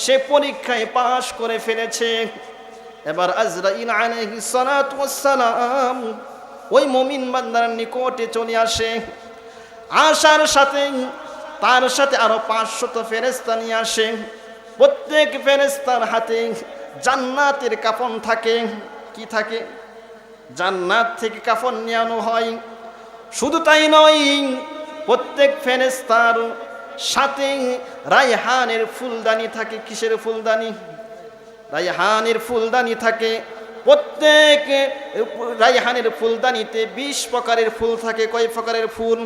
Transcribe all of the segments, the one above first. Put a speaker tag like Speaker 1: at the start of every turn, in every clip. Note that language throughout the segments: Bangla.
Speaker 1: সে পরীক্ষায় পাশ করে ফেলেছে। এবার আজরাইল আলাইহিস সালাতু ওয়াস সালাম ওই মুমিন বান্দার নিকটে চলে আসে। আসার সাথে তার সাথে আরো 500 ফেরেশতা নিয়ে আসে। প্রত্যেক ফেরেশতার হাতে জান্নাতের কাফন থাকে। কি থাকে? জান্নাত থেকে কাফন নিয়ে আনা হয়। শুধু তাই নয়, প্রত্যেক ফেরেশতার সাথে রায়হানের ফুলদানি থাকে। কিসের ফুলদানি? রায়হানের ফুলদানি থাকে। প্রত্যেক রায়হানের ফুলদানিতে 20 প্রকারের ফুল থাকে। কয় প্রকারের ফুল?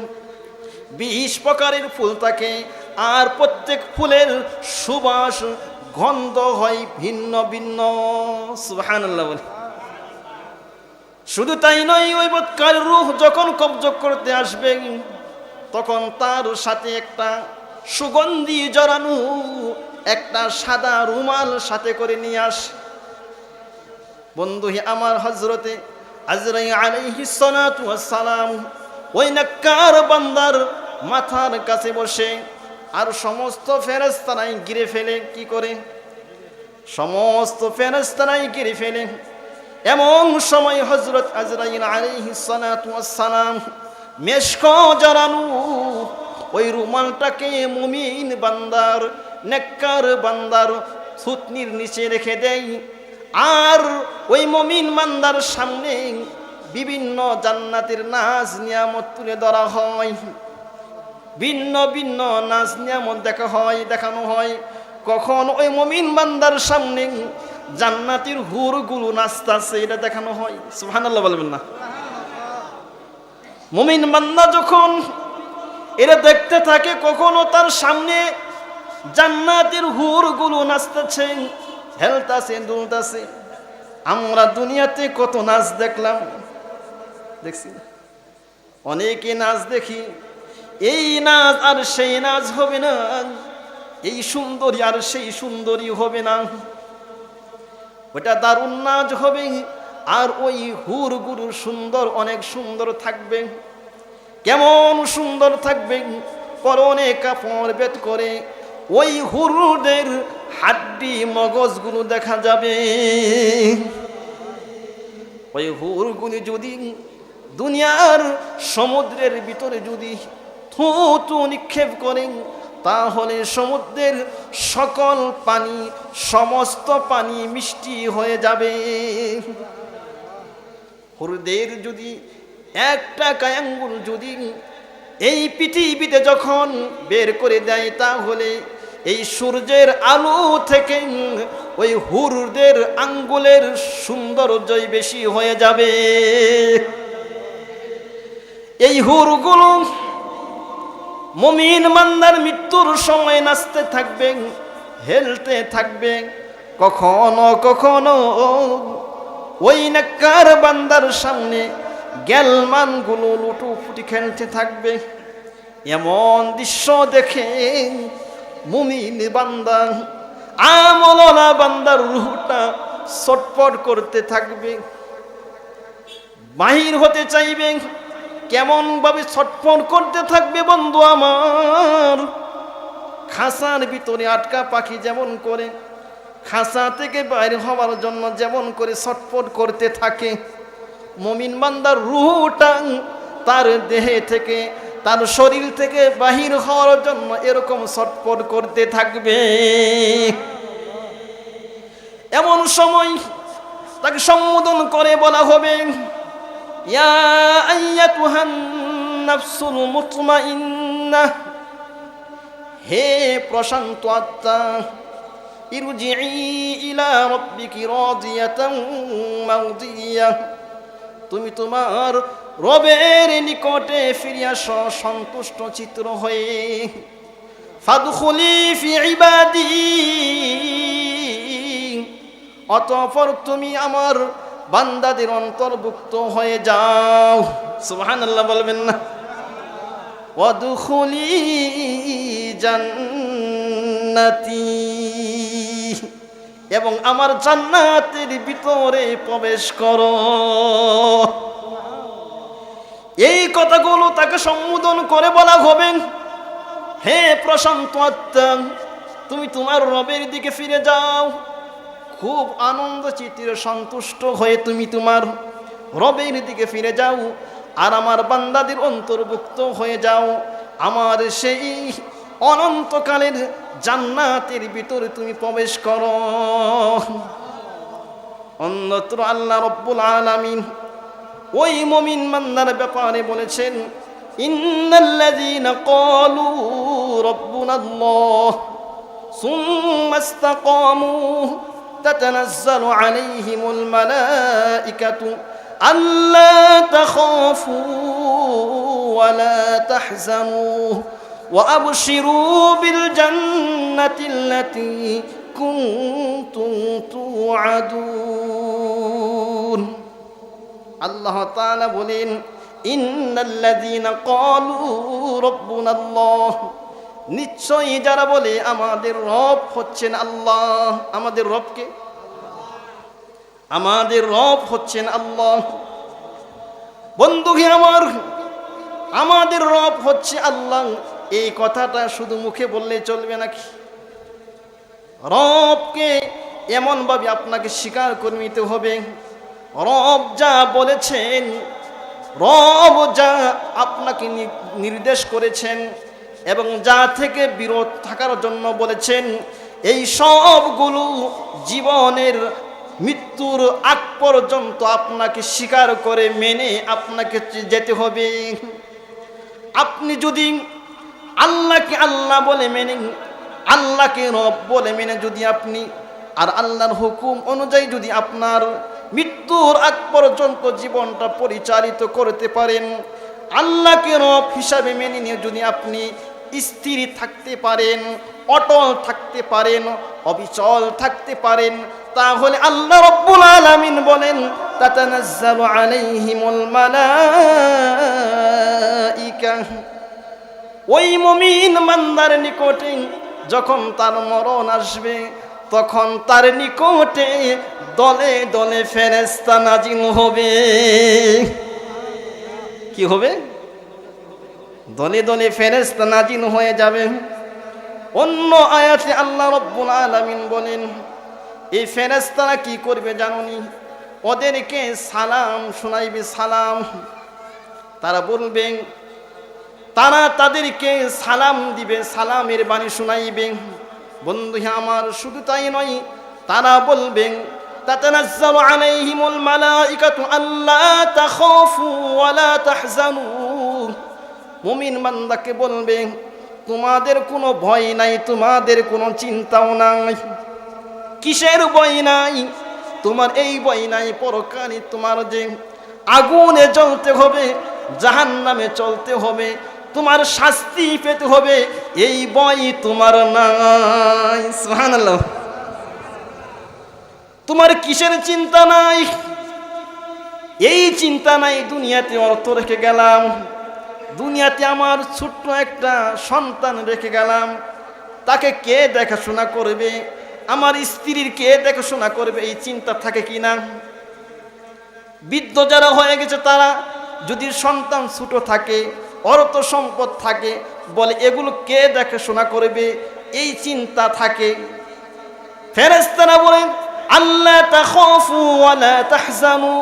Speaker 1: 20 প্রকারের ফুল থাকে। আর প্রত্যেক ফুলের সুবাস গন্ধ হয় ভিন্ন ভিন্ন। সুবহানাল্লাহ বলে। শুধু তাই নয়, ওই বৎকার রূহ যখন কবজ করতে আসবে তখন তার সাথে একটা সুগন্ধি জড়ানো একটা সাদা রুমাল সাথে করে নিয়ে আসে। বন্ধু আমার, হযরতে আজরাইল আলাইহিস সালাতু ওয়াস সালাম ওই নেককার বান্দার মাথার কাছে বসে আর সমস্ত ফেরেশতারাই ঘিরে ফেলে। কি করে? সমস্ত ফেরেশতারাই ঘিরে ফেলে। এমন সময় হযরত আজরাইল আলাইহিস সালাতু ওয়াস সালাম মেশক জড়ানো ওই রুমালটাকে মুমিন বান্দার, নেককার বান্দার থুতনির নিচে রেখে দেয়। আর ওই মুমিন বান্দার সামনে বিভিন্ন জান্নাতের নাজ নিয়ামত তুলে ধরা হয়। ভিন্ন ভিন্ন নাজ নিয়ামত দেখানো হয়। কখন ওই মুমিন বান্দার সামনে জান্নাতের হুরগুলো নাচতেছে, এটা দেখানো হয়। সুবহানাল্লাহ বলবেন না? মুমিন বান্দা যখন এটা দেখতে থাকে, কখনো তার সামনে জান্নাতের হুরগুলো নাচতেছে, হেলতাছে, দুলতাছে। আমরা দুনিয়াতে কত নাচ দেখলাম, দেখছি না? অনেকে নাচ দেখি। এই নাচ আর সেই নাচ হবে না, এই সুন্দরী আর সেই সুন্দরী হবে না। ওটা দারুণ নাচ হবে। আর ওই হুরগুলো সুন্দর, অনেক সুন্দর থাকবে। কেমন সুন্দর থাকবে? পরনে কাপড় বেদ করে ওই হুরদের হাড্ডি মগজগুলো দেখা যাবে। ওই হুরগুলি যদি দুনিয়ার সমুদ্রের ভিতরে যদি থুতু নিক্ষেপ করেন, তাহলে সমুদ্রের সকল পানি, সমস্ত পানি মিষ্টি হয়ে যাবে। হুরদের যদি একটা আঙ্গুল যদি এই পৃথিবীতে যখন বের করে দেয়, তাহলে এই সূর্যের আলো থেকে ওই হুরদের আঙ্গুলের সৌন্দর্যই বেশি হয়ে যাবে। এই হুরগুলো মুমিন বান্দার মৃত্যুর সময় নাচতে থাকবে, হেলতে থাকবে। কখনো কখনো ওই নেককার বান্দার সামনে গেলমানগুলো লুটোপুটি খেলতে থাকবে। এমন দৃশ্য দেখে মুমিন বান্দা, আমলওয়ালা বান্দার রূহটা ছটফট করতে থাকবে, বাহির হতে চাইবে। কেমন ভাবে ছটফট করতে থাকবে বন্ধু আমার? খাঁচার ভিতরে আটকা পাখি যেমন করে খাঁচা থেকে বাইরে হওয়ার জন্য যেমন করে ছটফট করতে থাকে, মুমিন বান্দার রূহটা তার দেহে থেকে, তার শরীর থেকে বাহির হওয়ার জন্য এরকম ছটফট করতে থাকবে। এমন সময় তাকে সম্বোধন করে বলা হবে, ইয়া আইয়াতুহান নাফসুল মুতমাইন্নাহ, হে প্রশান্ত আত্মা, ইরজিই ইলা রাব্বিকি রাদিয়াতান মারদিয়াহ, তুমি তোমার রবের নিকটে ফিরে আসো সন্তুষ্ট চিত্র হয়ে। ফাদখুলি ফি ইবাদি, অতঃপর তুমি আমার বান্দাদের অন্তর্ভুক্ত হয়ে যাও। সুবহানাল্লাহ বলবেন না? ওয়াদখুলি জান্নাতি, এবং আমার জান্নাতের ভিতরে প্রবেশ করো। এই কথাগুলো তাকে সম্বোধন করে বলা হবে, হে প্রশান্ত আত্মা, তুমি তোমার রবের দিকে ফিরে যাও, খুব আনন্দ চিত্তে সন্তুষ্ট হয়ে তুমি তোমার রবের দিকে ফিরে যাও, আর আমার বান্দাদের অন্তর্ভুক্ত হয়ে যাও, আমার সেই অনন্তকালের জান্নাতের ভিতরে তুমি প্রবেশ করো। অন্যত্র আল্লাহ রব্বুল আলামিন ওই মুমিন বান্দার ব্যাপারে বলেছেন, ইন্নাল্লাযীনা ক্বালু রাব্বুনাল্লাহ সুম্মা ইসতাকামু তাতানাজ্জালু আলাইহিমুল মালাঈকাতু আল্লা তাখাফু ওয়া লা তাহজানু ওয়া আবশিরু বিল জান্নাতিল্লাতী কুনতুম তুআদুন। আল্লাহ তাআলা বলেন, ইন্নাল্লাযীনা ক্বালু রাব্বুনাল্লাহ, নিশ্চয়ই যারা বলে আমাদের রব হচ্ছেন আল্লাহ। আমাদের রবকে, আমাদের রব হচ্ছেন আল্লাহ। বন্ধুকে আমার, আমাদের রব হচ্ছে আল্লাহ, এই কথাটা শুধু মুখে বললে চলবে নাকি? রবকে এমনভাবে আপনাকে স্বীকার করে নিতে হবে, রব যা বলেছেন, রব যা আপনাকে নির্দেশ করেছেন এবং যা থেকে বিরত থাকার জন্য বলেছেন, এই সবগুলো জীবনের মৃত্যুর আগ পর্যন্ত আপনাকে স্বীকার করে মেনে আপনাকে যেতে হবে। আপনি যদি আল্লাহকে আল্লাহ বলে মেনে, আল্লাহকে রব বলে মেনে যদি আপনি আর আল্লাহর হুকুম অনুযায়ী যদি আপনার মৃত্যুর আগ পর্যন্ত জীবনটা পরিচালিত করতে পারেন, আল্লাহকে রব হিসাবে মেনে নিয়ে যদি আপনি স্থির থাকতে পারেন, অটল থাকতে পারেন, অবিচল থাকতে পারেন, তাহলে আল্লাহ রব্বুল আলামিন বলেন, তাতানাজ্জালু আলাইহিমুল মালাঈকা, ওই মুমিন বান্দার নিকটে যখন তার মরণ আসবে, তখন তার নিকটে দলে দলে ফেরেশতা নাজিল হবে। কি হবে? দলে দলে ফেরেশতা নাজিল হয়ে যাবে। অন্য আয়াতে আল্লাহ রব্বুল আলামিন বলেন, এই ফেরেশতারা কি করবে জানোনি? ওদেরকে সালাম শোনাইবে, সালাম। তারা বলবে, তারা তাদেরকে সালাম দিবে, সালামের বাণী শোনাইবে। বন্ধু আমার, শুধু তাই নয়, তারা বলবেন, তাতানাজ্জালু আলাইহিমুল মালাঈকাতু আল্লা তাখাফু ওয়া লা তাহজানু, মুমিন বান্দাকে বলবে, তোমাদের কোনো ভয় নাই, তোমাদের কোনো চিন্তাও নাই। কিসের ভয় নাই? তোমার এই ভয় নাই পরকালে তোমার যে আগুনে জ্বলতে হবে, জাহান্নামে চলতে হবে, তোমার শাস্তি পেতে হবে, এই ভয় তোমার নাই। সুবহানাল্লাহ। তোমার কিসের চিন্তা নাই? এই চিন্তা নাই, দুনিয়াতে অর্থ রেখে গেলাম, দুনিয়াতে আমার ছোট্ট একটা সন্তান রেখে গেলাম, তাকে কে দেখাশোনা করবে, আমার স্ত্রীর কে দেখাশোনা করবে, এই চিন্তা থাকে কি না? বৃদ্ধ যারা হয়ে গেছে, তারা যদি সন্তান ছোট থাকে, অর্থ সম্পদ থাকে, বলে এগুলো কে দেখাশোনা করবে, এই চিন্তা থাকে। ফেরেশতারা বলেন, আল্লা তাখাফু ওয়া লা তাহজানু,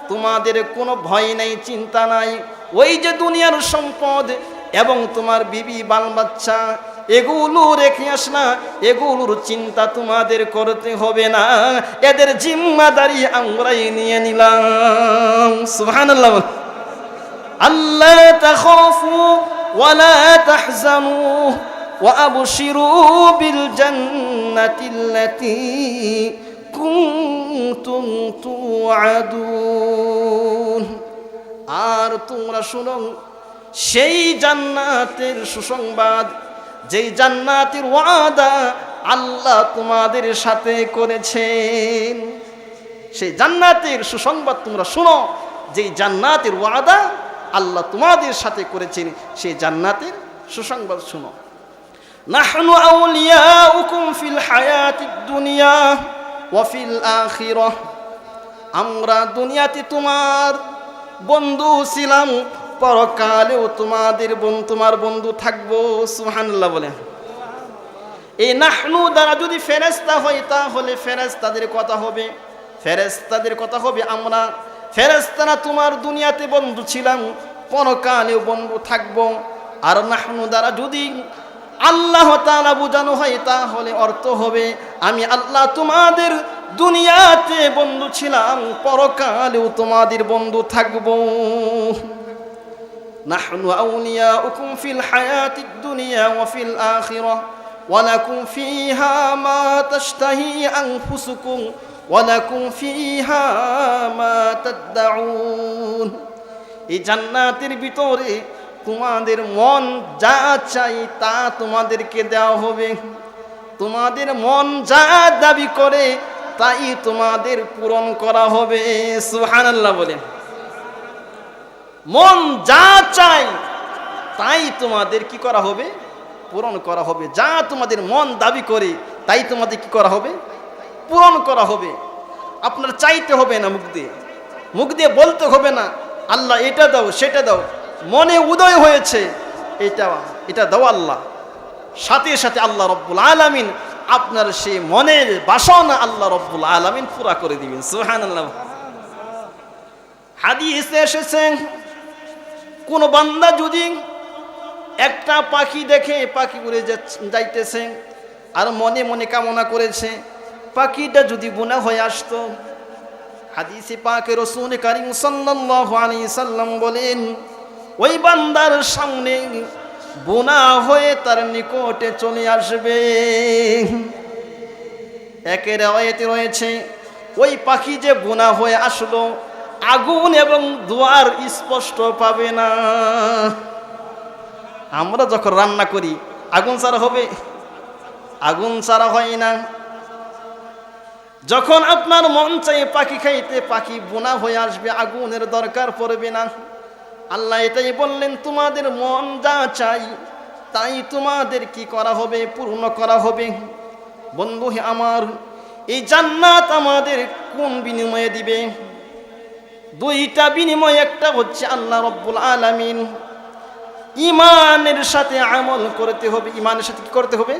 Speaker 1: তোমাদের কোনো ভয় নাই, চিন্তা নাই। ওই যে দুনিয়ার সম্পদ এবং তোমার বিবি বাল বাচ্চা, এগুলো রেখে আসনা, এগুলোর চিন্তা তোমাদের করতে হবে না, এদের জিম্মাদারি আমরাই নিয়ে নিলাম। সুবহানাল্লাহ। আল্লা তাখাফু ওয়া লা তাহজানু ওয়া আবশিরু বিল জান্নাতিল্লাতী কুনতুম তুআদুন, আর তোমরা শুনো সেই জান্নাতের সুসংবাদ, যেই জান্নাতের ওয়াদা আল্লাহ তোমাদের সাথে করেছেন। সেই জান্নাতের সুসংবাদ তোমরা শুনো, যেই জান্নাতের ওয়াদা আল্লাহ তোমাদের সাথে করেছেন, সেই জান্নাতের সুসংবাদ শুনো। নাহনু আউলিয়াউকুম ফিল হায়াতিদ দুনিয়া ওয়া ফিল আখিরাহ, আমরা দুনিয়াতে তোমার বন্ধু ছিলাম, পরকালেও তোমার বন্ধু থাকবো। সুবহানাল্লাহ বলে। এই নাহনু দ্বারা যদি ফেরেশতা হয় তাহলে ফেরেশতাদের কথা হবে, ফেরেশতাদের কথা হবে আমরা ফেরেশতারা তোমার দুনিয়াতে বন্ধু ছিলাম, পরকালেও বন্ধু থাকবো। আর নাহনু দ্বারা যদি আল্লাহ তাআলা বোঝানো হয় তাহলে অর্থ হবে আমি আল্লাহ তোমাদের দুনিয়াতে বন্ধু ছিলাম, পরকালেও তোমাদের বন্ধু থাকবো। নাহনু আউলিয়াউকুম ফিল হায়াতিদ দুনিয়া ওয়া ফিল আখিরাহ ওয়া লাকুম ফিহা মা তাশতাহি আনফুসুকুম ওয়া লাকুম ফিহা মা তাদউন। এই জান্নাতের ভিতরে তোমাদের মন যা চাই তা তোমাদেরকে দেওয়া হবে, তোমাদের মন যা দাবি করে তাই তোমাদের পূরণ করা হবে। সুবহানাল্লাহ বলেন। মন যা চাই তাই তোমাদের কি করা হবে? পূরণ করা হবে। যা তোমাদের মন দাবি করে তাই তোমাদের কি করা হবে? পূরণ করা হবে। আপনার চাইতে হবে না, মুখ দিয়ে বলতে হবে না আল্লাহ এটা দাও সেটা দাও। মনে উদয় হয়েছে এটা দাও আল্লাহ, সাথে সাথে আল্লাহ রব্বুল আলামিন আপনার সেই মনের বাসনা আল্লাহ রব্বুল আলামিন পুরা করে দিবেন। সুবহানাল্লাহ। হাদিসে এসেছে কোন বান্দা যদি একটা পাখি দেখে, পাখি উড়ে যাইতেছে আর মনে মনে কামনা করেছে পাখিটা যদি গুনাহ হয়ে আসতো, হাদিসে পাকে রাসূল কারীম সাল্লাল্লাহু আলাইহি সাল্লাম বলেন ওই বান্দার সামনে গুনাহ হয়ে তার নিকটে চলে আসবে। একের আয়াতে রয়েছে ওই পাখি যে গুনাহ হয়ে আসলো আগুন এবং দুয়ার স্পষ্ট পাবে না। আমরা যখন রান্না করি আগুন ছাড়া হবে? আগুন ছাড়া হয় না। যখন আপনার মন চাই পাখি খাইতে, পাখি গুনাহ হয়ে আসবে, আগুনের দরকার পড়বে না। আল্লাহ এটাই বললেন তোমাদের মন যা চাই তাই তোমাদের কি করা হবে? পূর্ণ করা হবে। বন্ধু আমার, এই জান্নাত আমাদের কোন বিনিময়ে দিবে? দুইটা বিনিময়। একটা হচ্ছে আল্লাহ রব্বুল আলামিন ঈমানের সাথে আমল করতে হবে। ঈমানের সাথে কি করতে হবে?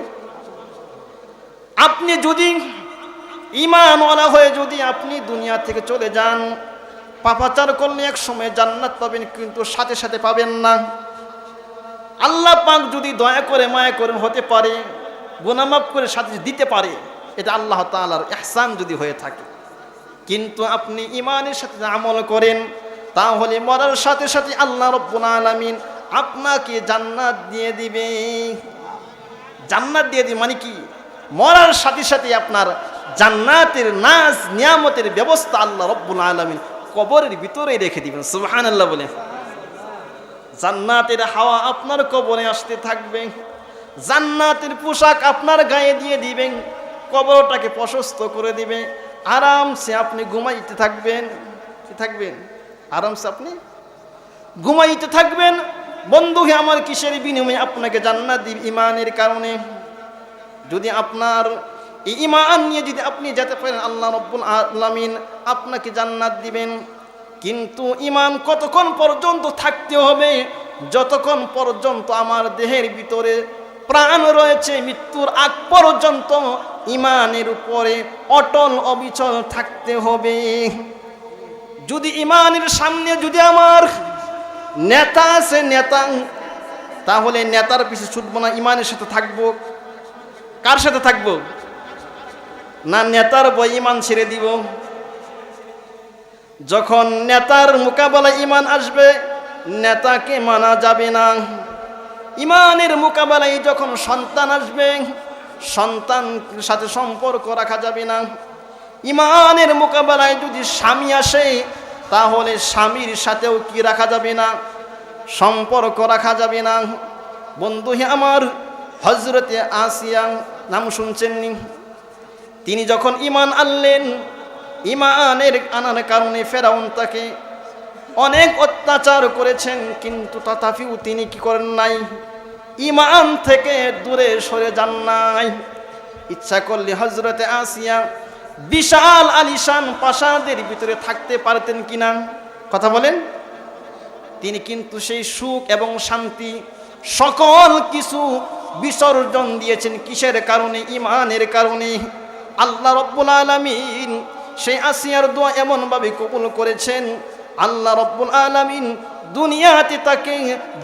Speaker 1: আপনি যদি ঈমানওয়ালা হয়ে যদি আপনি দুনিয়া থেকে চলে যান, পাপাচার করলে এক সময় জান্নাত পাবেন, কিন্তু সাথে সাথে পাবেন না। আল্লাহ পাক যদি দয়া করে মায়া করে হতে পারে, গুনাহ মাফ করে সাথে দিতে পারে, এটা আল্লাহ তাআলার ইহসান যদি হয়ে থাকে। কিন্তু আপনি ঈমানের সাথে আমল করেন তাহলে মরার সাথে সাথে আল্লাহ রব্বুল আলামিন আপনাকে জান্নাত দিয়ে দিবে। জান্নাত দিয়ে দিবে মানে কি? মরার সাথে সাথে আপনার জান্নাতের নাজ নিয়ামতের ব্যবস্থা আল্লাহ রব্বুল আলামিন কবরের ভিতরে রেখে দিবেন। সুবহানাল্লাহ বলে। জান্নাতের হাওয়া আপনার কবরে আসতে থাকবে, জান্নাতের পোশাক আপনার গায়ে দিয়ে দিবেন, কবরটাকে প্রশস্ত করে দিবে, আরামসে আপনি ঘুমাইতে থাকবেন। কি থাকবেন? আরামসে আপনি ঘুমাইতে থাকবেন। বন্ধু আমার কিসের বিনিময়ে আপনাকে জান্নাত দিবে? ঈমানের কারণে। যদি আপনার এই ঈমান নিয়ে যদি আপনি যেতে পারেন আল্লাহ রব্বুল আলামিন আপনাকে জান্নাত দিবেন। কিন্তু ঈমান কতক্ষণ পর্যন্ত থাকতে হবে? যতক্ষণ পর্যন্ত আমার দেহের ভিতরে প্রাণ রয়েছে, মৃত্যুর আগ পর্যন্ত ঈমানের উপরে অটল অবিচল থাকতে হবে। যদি ঈমানের সামনে যদি আমার নেতা আছে, নেতা, তাহলে নেতার পিছনে ছুটবো না, ঈমানের সাথে থাকবো। কার সাথে থাকবো? না নেতার বই ঈমান ছেড়ে দিব। যখন নেতার মোকাবেলায় ঈমান আসবে নেতাকে মানা যাবে না। ঈমানের মোকাবেলায় যখন সন্তান আসবে সন্তানের সাথে সম্পর্ক রাখা যাবে না। ঈমানের মোকাবেলায় যদি স্বামী আসে তাহলে স্বামীর সাথেও কি রাখা যাবে না? সম্পর্ক রাখা যাবে না। বন্ধু আমার, হযরতে আসিয়া নাম শুনছেননি? তিনি যখন ঈমান আনলেন, ঈমানের আনার কারণে ফেরাউন তাকে অনেক অত্যাচার করেছেন, কিন্তু তথাপিও তিনি কি করেন নাই? ঈমান থেকে দূরে সরে যান নাই। ইচ্ছা করলে হযরতে আসিয়া বিশাল আলিশান প্রাসাদের ভিতরে থাকতে পারতেন কিনা? কথা বলেন। তিনি কিন্তু সেই সুখ এবং শান্তি সকল কিছু বিসর্জন দিয়েছেন কিসের কারণে? ঈমানের কারণে। আল্লাহ রাব্বুল আলামিন সেই আসিয়ার দোয়া এমনভাবে কবুল করেছেন, আল্লাহ রাব্বুল আলামিন দুনিয়াতে তাকে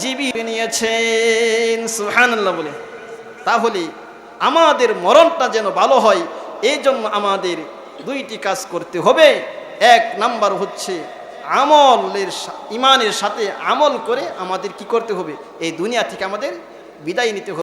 Speaker 1: জীবিত নিয়েছেন। সুবহানাল্লাহ বলে। তাহলে আমাদের মরণটা যেন ভালো হয়, এই জন্য আমাদের দুইটি কাজ করতে হবে। এক নাম্বার হচ্ছে ঈমানের সাথে আমল করে আমাদের কি করতে হবে? এই দুনিয়া থেকে আমাদের বিদায় নিতে হবে।